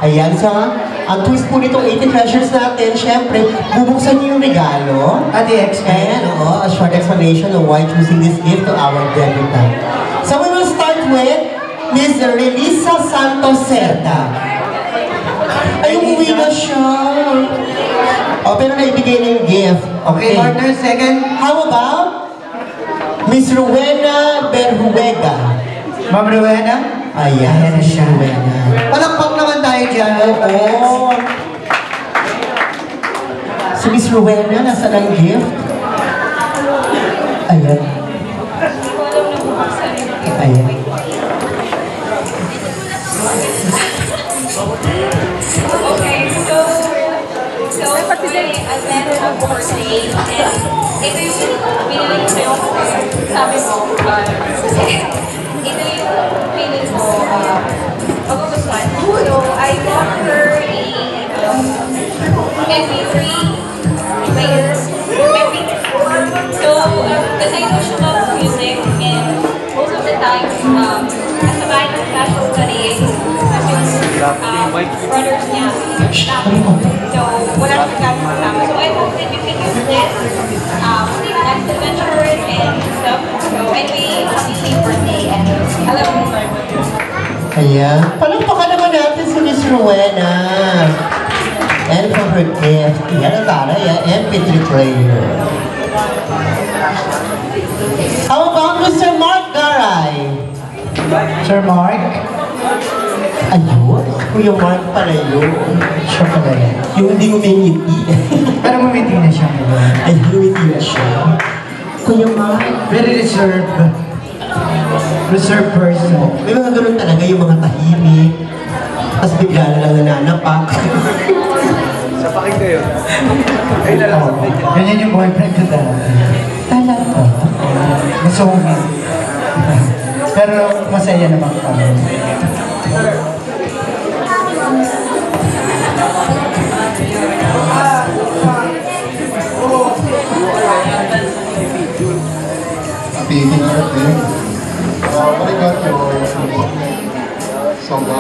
Ayan, so ang twist po nitong 80 treasures natin, syempre, bubuksan niyo yung regalo. At Ayan, a short explanation of why choosing this gift to our debutant. So we will start with Ms. Relisa Santos Cerda. Ay, umuwi na siya. O, pero naibigay na yung gift. Okay, partner, second. How about Ms. Rowena Berhuega? Ma'am Rowena? Ayan, Ms. Rowena. Palakpak naman tayo dyan. Oo. Si Miss Rowena, nasa ng gift? Ayan. Ayan. Okay, so I met her birthday, and ito yung pinili ko yung sabi mo, ito yung pinili ko, magugustuhan. So, I bought her a MP3 player, MP4. So, kasi I know she loves music, and most of the time, as a kind of casual study, brothers niya. So, wala nang gamit kasama. So, I hope that you can use this next adventures and stuff. So, anyway, happy birthday and I love you. Ayan. Palakpakan naman natin si Miss Rowena. And for her gift, yan ang taray, MP3 player. How about Mr. Mark Garay? Sir Mark? Ayun, Kuya Mark pala yun. Siya pala yan. Yung hindi umingiti. Pero mumiti na siya ngayon. Ay, umingiti na siya. Kuya Mark. Very reserved. Reserved person. May mga ganun talaga yung mga tahimik. Tapos bigla na lang nananapak. Sapakin kayo. Ay, nalang sa Ganyan yung boyfriend ko dati. Talaga. Masungit. Pero masaya naman kami. Happy birthday. What I got your so since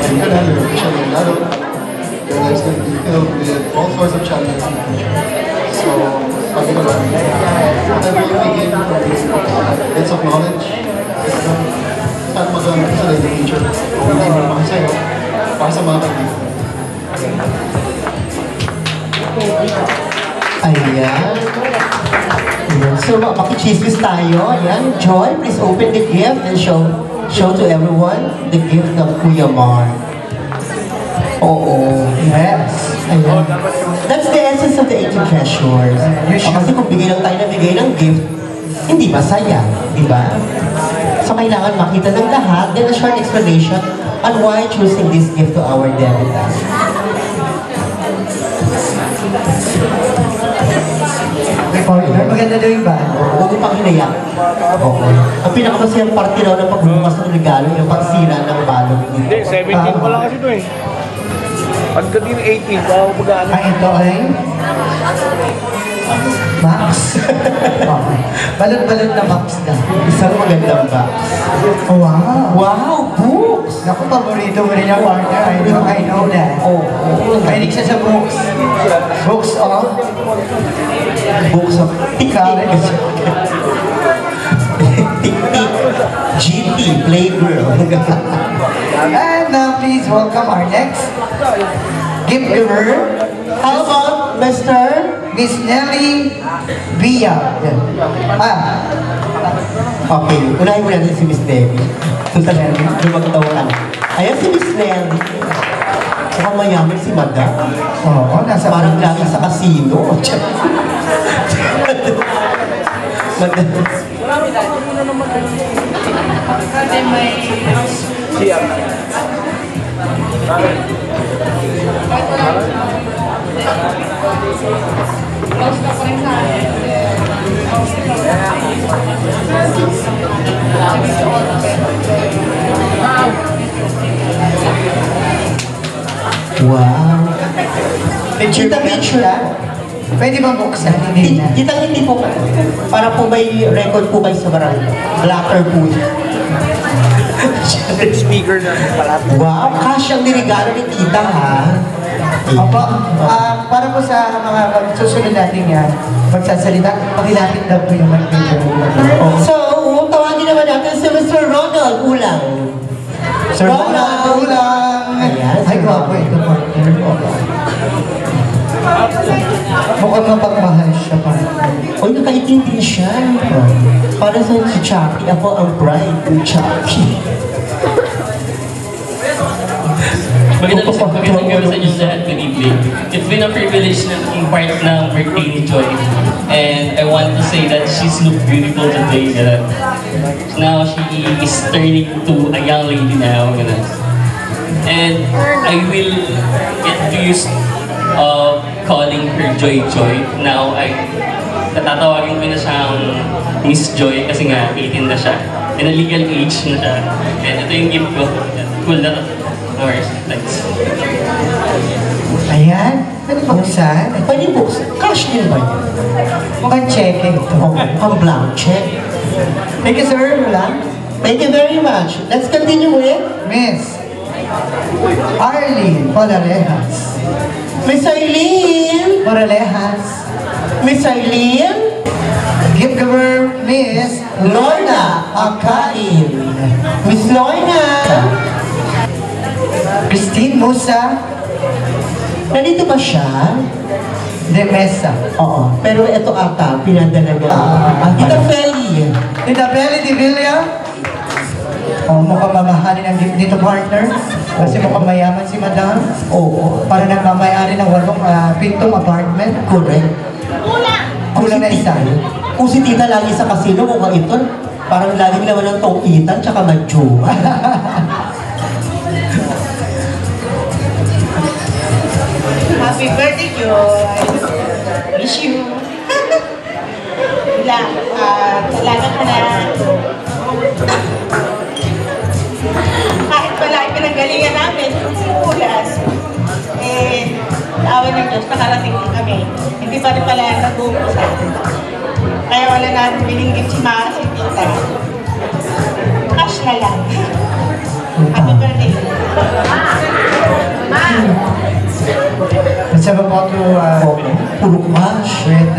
you're gonna have your official Leonardo, your life's going to be filled with all sorts of challenges. So, whatever you begin from bits of knowledge, saan magamit sa in the future, kung hindi mo naman sa'yo, para sa mga kaibigan. Ayan. So, makichismis tayo. Ayan. Joy, please open the gift and show to everyone the gift of Kuya Mark. Oo. Yes. Ayan. That's the essence of the 80 treasures. Kasi kung bigay lang tayo na bigay ng gift, hindi masaya. Di ba? So, kailangan makita ng lahat. Then, a short explanation on why choosing this gift to our debutant. Partner, maganda daw yung band. Huwag mo pang hinayak. Oo. Ang pinakamasayang parte daw ng pagbubukas ng regalo, yung pagsira ng balot niya. Hindi, 17 pa lang kasi ito eh. Pagdating 18, baka mag-ano. Ang ito ay Max. Okay. Balot-balot na Max na. Isang magandang box. Wow. Wow, books! Naku, paborito mo rin yung partner. I know that. Oh, Mahilig siya sa books. Books of books of Tiktik. Tiktik. GT, Playgirl. And now please welcome our next gift giver, How about Mr. Miss Nelly Villa. Okay, unahin mo natin si Miss Debbie. Total, lumagtaw ka na. Ayan si Miss Nelly. Mukhang mayaman si Madam. Oo, nasa Parang lagi sa casino. Madam. Siya. Wow. Picture. Pwede ba buksan? Hindi na. Hindi po. Para po may record po kayo sa barangay. Blacker po. Speaker na pala. Wow, cash ang niregalo ni tita, ha? Opo, para po sa mga susunod natin yan, magsasalita, pakilapit daw po yung mag-video. So, tawagin naman natin si Mr. Ronald Ulang. Sir Ronald Ulang! Ayan, Ay, gwapo ito po. Mukhang mapagmahal siya pa. Uy, nakaitim din siya. Para sa si Chucky, ako ang bride ni Chucky. Magandang gabi sa inyo lahat. Good evening. It's been a privilege na maging part ng birthday ni Joy. And I want to say that she's look beautiful today. Ganun. Now she is turning to a young lady now. Ganun. And I will get used calling her Joy Joy. Now natatawagin ko na siyang Miss Joy kasi nga 18 na siya. In a legal age na siya. And ito yung gift ko. Cool na to. No worries. Thanks. Ayan, pwede buksan. Pwede buksan. Cash din ba yun? Mukhang check ito. Pang blank check. Thank you, sir. Wala? Thank you very much. Let's continue with Miss Arlene Moralejas. Miss Eileen. Moralejas. Miss Eileen. Gift giver, Miss Lorna Akain. Miss Lorna. Christine Musa Nandito ba siya? de Mesa. Oo. Pero ito ata, pinadala niya. Tita Feli. Tita Belly de Villa. Oh, mukhang mamahalin ang gift dito, partner. Kasi mukhang mayaman si Madam. Oo. Para nagmamayari ng 8 pintong apartment. Correct. Kulang na isa. Kung si tita lagi sa kasino, mukhang ito, parang laging naman ng tong-itan tsaka madjuma. Happy birthday, Joy! Miss you! Wala, salamat ka na. Kahit wala yung pinanggalingan namin, simulas, awa ng Diyos, nakarating din kami. Hindi pa rin pala nag-uumpisa. Kaya wala natin bilinggit si Mara, si Tita. Cash na lang. Happy birthday. Let's have a photo Puro cash. with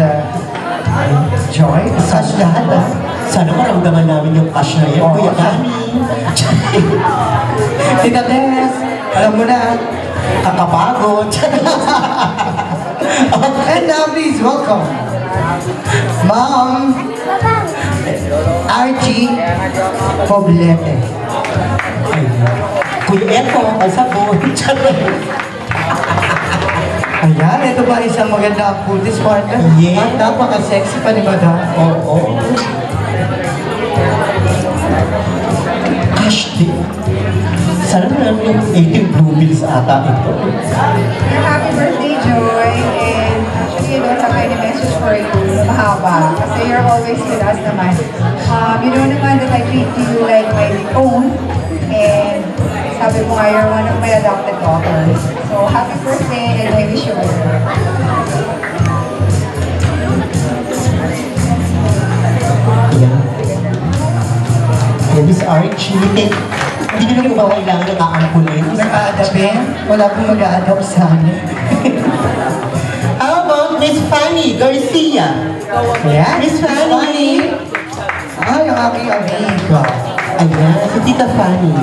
Joy. Cash lahat, ah. Sana maramdaman namin yung cash na yan, Kuya Dani. Tita Tess, alam mo na. Kakapagod. And now please welcome Ma'am Archie Poblete. Kuya Eto, ang sabon. Ayan, ito ba isang maganda putis partner? Yes. At napaka-sexy pa ni Madam. Oo. Cash din. Sana namin yung 18 blue bills ata ito. Happy birthday, Joy. And actually, I don't have any message for you. Mahaba. Kasi you're always with us naman. You know naman that I treat you like my own. And sabi mo nga, you're one of my adopted daughters. So, happy birthday and I wish you well. Ayan. Miss Archie, hindi nyo na ba kailangan ng aampunin? Nag-a-adapin? Wala pong mag-a-adopt sa amin. How about Miss Fanny Garcia? Ayan, Miss Fanny. Ay, ang aking amiga. Ayan, si Tita Fanny.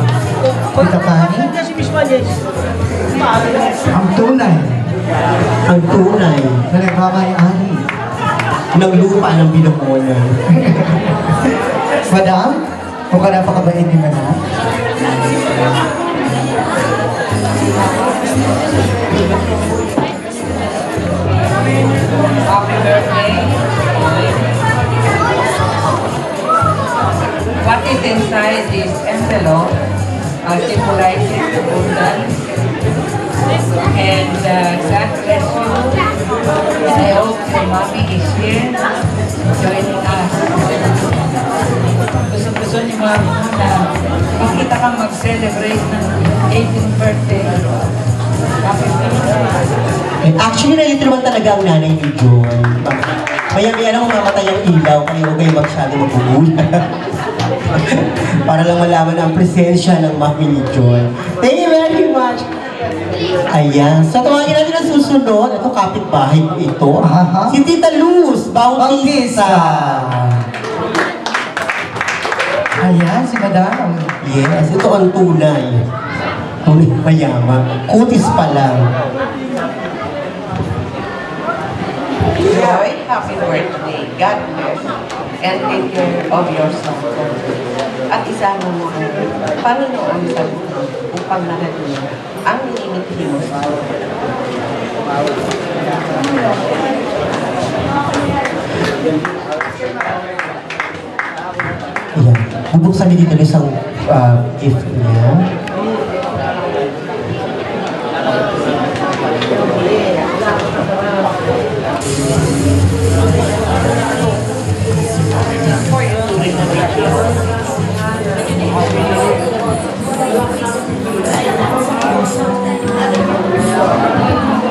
Tita Fanny? Ang tunay Ang tunay na nagmamayari. ng lupa ng Binamonan. Madam, mukhang napakabait ni Madam. Happy birthday. What is inside this envelope symbolizes abundance. And God bless you. And I hope your mommy is here joining us. Gusto ni mami mo na makita kang mag-celebrate ng 18th birthday. Happy birthday. Actually, nalito naman talaga ang nanay ni Joy. Maya-maya na mamatay ang ilaw, kaya huwag kayo masyado magugulat. Para lang malaman ang presensya ng Mami ni Joy. Thank you very much. Ayan. So, tawagin natin ang susunod. Ito, kapitbahay ko ito. Aha. Si Tita Luz Bautista. Ayan, si Madam. Yes, ito ang tunay. Tunay mayaman. Kutis pa lang. Joy, happy birthday. God bless. And take care of yourself. At isama mo ang Panginoon sa buhay upang mahalin ang nilimitin mo sa Ayan. Bubuksan ni Tita Luz ang gift niya.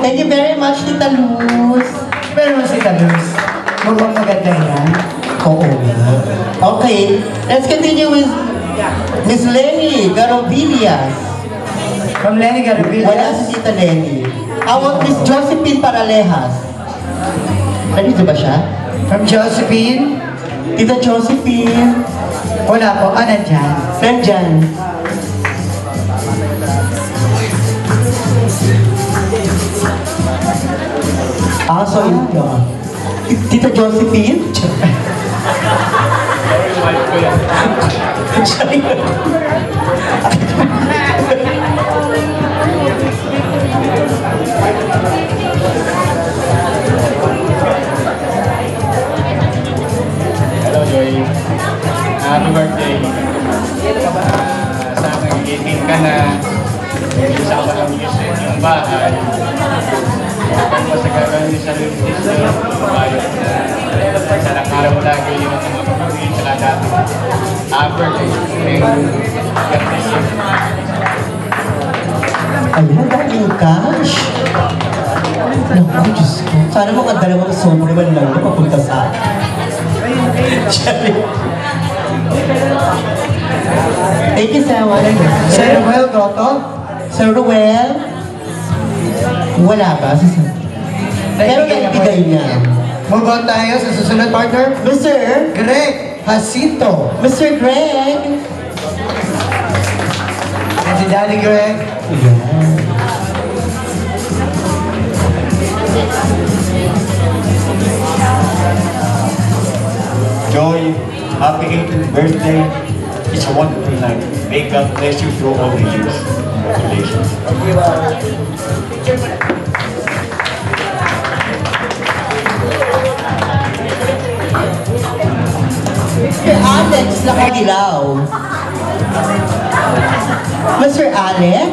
Thank you very much, Tita Luz. Pero si Talus, mukhang maganda yan. Oo nga. Okay, let's continue with Miss Lenny Garovillas. From Lenny Wala Garavillas. si Tita Lenny. Awag Miss Josephine Paralehas. Nandito ba siya? From Josephine. Tita Josephine. Wala po, nandyan. Nandyan. So ito. Tita Josephine? Hello, Joy. Happy birthday. Sana gigising ka na. Isama lang yung bahay. Kung masagaran niyo sa lutis na bayot na sa nakaraw mo lagi yung mga pagkakulit sa lahat. Birthday. Ayun, daming cash. Naku, Diyos ko. Sana mga dalawang sobre man lang na papunta sa akin. Thank you, Sir Juan. Sir Ruel Goto. Sir Ruel? Wala ba? Pero naibigay niya. Move on tayo sa susunod partner. Mr. Greg Jacinto. Mr. Greg. And si Daddy Greg. Ayan. Joy, happy 18th birthday. It's a wonderful night. May God bless you through all the years. Congratulations. Mr. Alex Nakadilaw. Mr. Alex?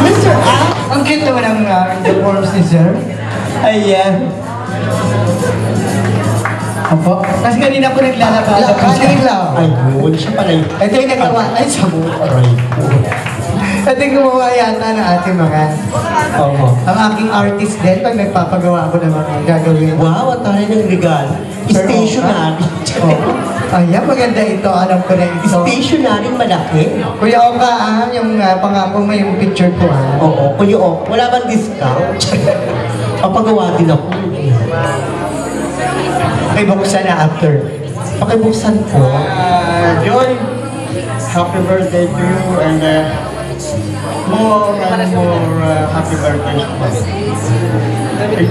Mr. Alex? Ang cute naman ang uniforms ni Sir. Ayan. Opo. Kasi kanina po naglalakad. Kanina lang. Ay, good. Siya pala yung... Ito yung nagawa. Ay, sabot. Aray po. Ito yung gumawa yata ng ating mga... Oo. Ang aking artist din, pag nagpapagawa ako ng mga gagawin. Wow, ang taray ng regalo. Stationary. Oh. Ayan, maganda ito. Alam ko na ito. Stationary malaki. Kuya Oka, yung pangako mo yung picture ko, Oo, Kuya O, wala bang discount? Papagawa din ako. May buksan na after. Pakibuksan ko. Joy, happy birthday to you and more and more happy birthdays. Thank you.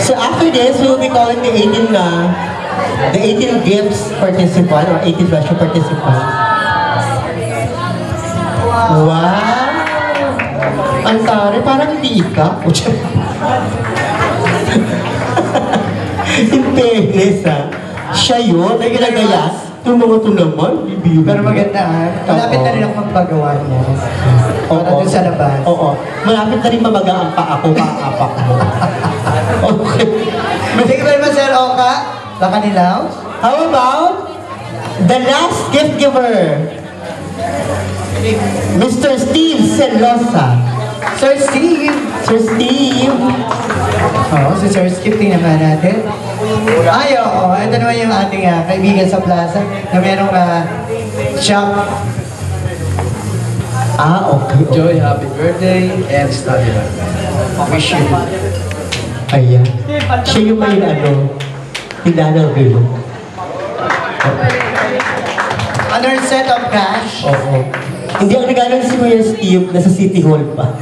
So after this, we will be calling the 18 gifts participant or 18 special participant. Wow! Ang tari, parang hindi ika. In fairness, siya yun, ay ginagayas. Itong mga ito naman, bibigyan. Pero maganda, malapit na rin ako magpagawa mo. Para dun sa labas. Oo. Malapit na rin mamaga ang paa ko, paapak mo. Okay. Thank you very much, Sir Oka. Lakanilaw. How about the last gift giver? Mr. Steve Celosa. Sir Steve, Sir Steve. Oo, si Sir Skip, tingnan naman natin. Ay, oo. Ito naman yung ating kaibigan sa plaza na merong shop. Okay. Joy, happy birthday and study hard. Wish you. Ayan. Siya yung may tinanang bilo. Another set of cash. Oo. Hindi ang regalo si Kuya Steve, nasa City Hall pa.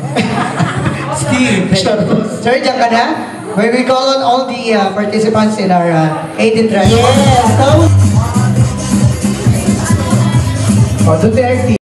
Steve. Sir, diyan ka na? Where we call on all the participants in our 18th round. Yes! Oh, Duterte.